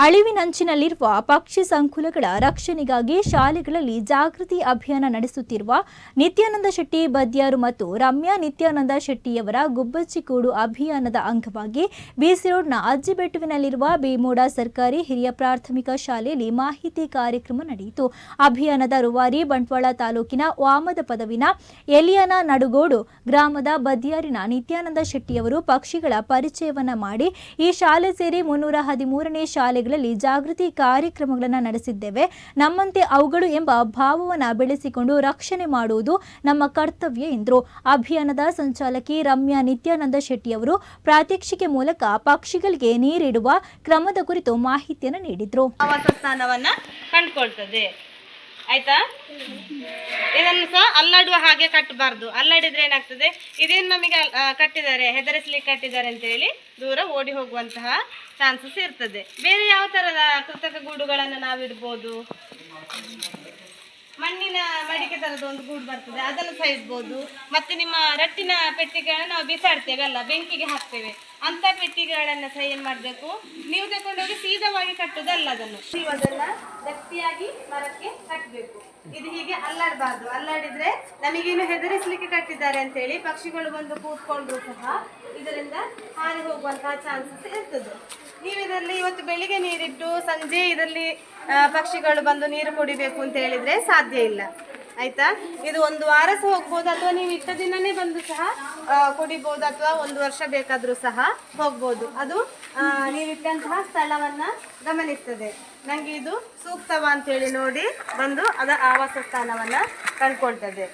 ಅಳಿವಿನಂಚಿನಲ್ಲಿರುವ ಪಕ್ಷಿ ಸಂಕುಲಗಳ ರಕ್ಷಣೆಗಾಗಿ ಶಾಲೆಗಳಲ್ಲಿ ಜಾಗೃತಿ ಅಭಿಯಾನ ನಡೆಸುತ್ತಿರುವ ನಿತ್ಯಾನಂದ ಶೆಟ್ಟಿ ಬದ್ಯಾರು ಮತ್ತು ರಮ್ಯಾ ನಿತ್ಯಾನಂದ ಶೆಟ್ಟಿಯವರ ಗುಬ್ಬಚ್ಚಿಗೂಡು ಅಭಿಯಾನದ ಅಂಗವಾಗಿ ಬಿಸಿ ರೋಡ್ನ ಅಜ್ಜಿಬೆಟ್ಟುವಿನಲ್ಲಿರುವ ಬೇಮೋಡ ಸರ್ಕಾರಿ ಹಿರಿಯ ಪ್ರಾಥಮಿಕ ಶಾಲೆಯಲ್ಲಿ ಮಾಹಿತಿ ಕಾರ್ಯಕ್ರಮ ನಡೆಯಿತು. ಅಭಿಯಾನದ ರೂವಾರಿ ಬಂಟ್ವಾಳ ತಾಲೂಕಿನ ವಾಮದ ಪದವಿನ ಎಲಿಯಾನ ನಡುಗೋಡು ಗ್ರಾಮದ ಬದ್ಯಾರಿನ ನಿತ್ಯಾನಂದ ಶೆಟ್ಟಿಯವರು ಪಕ್ಷಿಗಳ ಪರಿಚಯವನ್ನ ಮಾಡಿ ಈ ಶಾಲೆ ಸೇರಿ 313ನೇ ಶಾಲೆಗಳಲ್ಲಿ ಜಾಗೃತಿ ಕಾರ್ಯಕ್ರಮಗಳನ್ನು ನಡೆಸಿದ್ದೇವೆ. ನಮ್ಮಂತೆ ಅವುಗಳು ಎಂಬ ಭಾವವನ್ನು ಬೆಳೆಸಿಕೊಂಡು ರಕ್ಷಣೆ ಮಾಡುವುದು ನಮ್ಮ ಕರ್ತವ್ಯ ಎಂದರು. ಅಭಿಯಾನದ ಸಂಚಾಲಕಿ ರಮ್ಯಾ ನಿತ್ಯಾನಂದ ಶೆಟ್ಟಿಯವರು ಪ್ರಾತ್ಯಕ್ಷಿಕೆ ಮೂಲಕ ಪಕ್ಷಿಗಳಿಗೆ ನೀರಿಡುವ ಕ್ರಮದ ಕುರಿತು ಮಾಹಿತಿಯನ್ನು ನೀಡಿದರು. ಆಯ್ತಾ, ಇದನ್ನು ಸಹ ಅಲ್ಲಾಡುವ ಹಾಗೆ ಕಟ್ಟಬಾರ್ದು. ಅಲ್ಲಾಡಿದ್ರೆ ಏನಾಗ್ತದೆ, ಇದೇನು ನಮಗೆ ಕಟ್ಟಿದ್ದಾರೆ, ಹೆದರಿಸ್ಲಿಕ್ಕೆ ಕಟ್ಟಿದ್ದಾರೆ ಅಂತ ಹೇಳಿ ದೂರ ಓಡಿ ಹೋಗುವಂತಹ ಚಾನ್ಸಸ್ ಇರ್ತದೆ. ಬೇರೆ ಯಾವ ಥರದ ಕೃತಕ ಗೂಡುಗಳನ್ನು ನಾವಿಡ್ಬೋದು, ಮಣ್ಣಿನ ಮಡಿಕೆ ಥರದ ಒಂದು ಗೂಡು ಬರ್ತದೆ, ಅದನ್ನು ಸಹ ಇಡ್ಬೋದು. ಮತ್ತು ನಿಮ್ಮ ರಟ್ಟಿನ ಪೆಟ್ಟಿಗೆಗಳನ್ನು ನಾವು ಬಿಸಾಡ್ತೇವೆ ಅಲ್ಲ, ಬೆಂಕಿಗೆ ಹಾಕ್ತೇವೆ, ಅಂಥ ಪೆಟ್ಟಿಗೆಗಳನ್ನು ಸಹ ಏನು ಮಾಡಬೇಕು, ನೀವು ತಗೊಂಡೋಗಿ ಸೀದವಾಗಿ ಕಟ್ಟುವುದಲ್ಲ, ಅದನ್ನು ಗಟ್ಟಿಯಾಗಿ ಮರಕ್ಕೆ ಕಟ್ಟಬೇಕು. ಇದು ಹೀಗೆ ಅಲ್ಲಾಡಬಾರ್ದು. ಅಲ್ಲಾಡಿದ್ರೆ ನಮಗೇನು ಹೆದರಿಸಲಿಕ್ಕೆ ಕಟ್ಟಿದ್ದಾರೆ ಅಂತೇಳಿ ಪಕ್ಷಿಗಳು ಬಂದು ಕೂತ್ಕೊಂಡ್ರು ಸಹ ಇದರಿಂದ ಹಾರಿ ಹೋಗುವಂತಹ ಚಾನ್ಸಸ್ ಇರ್ತದೆ. ನೀವು ಇದರಲ್ಲಿ ಇವತ್ತು ಬೆಳಿಗ್ಗೆ ನೀರಿಟ್ಟು ಸಂಜೆ ಇದರಲ್ಲಿ ಪಕ್ಷಿಗಳು ಬಂದು ನೀರು ಕುಡಿಬೇಕು ಅಂತ ಹೇಳಿದರೆ ಸಾಧ್ಯ ಇಲ್ಲ. ಆಯಿತಾ, ಇದು ಒಂದು ವಾರ ಸಹ ಹೋಗ್ಬೋದು, ಅಥವಾ ನೀವು ಇಟ್ಟ ದಿನನೇ ಬಂದು ಸಹ ಕುಡಿಬೋದು, ಅಥವಾ 1 ವರ್ಷ ಬೇಕಾದರೂ ಸಹ ಹೋಗ್ಬೋದು. ಅದು ನೀವಿಟ್ಟಂತಹ ಸ್ಥಳವನ್ನು ಗಮನಿಸ್ತದೆ. ನನಗೆ ಇದು ಸೂಕ್ತವಾ ಅಂತೇಳಿ ನೋಡಿ ಬಂದು ಅದರ ಆವಾಸ ಸ್ಥಾನವನ್ನು ಕಂಡುಕೊಳ್ತದೆ.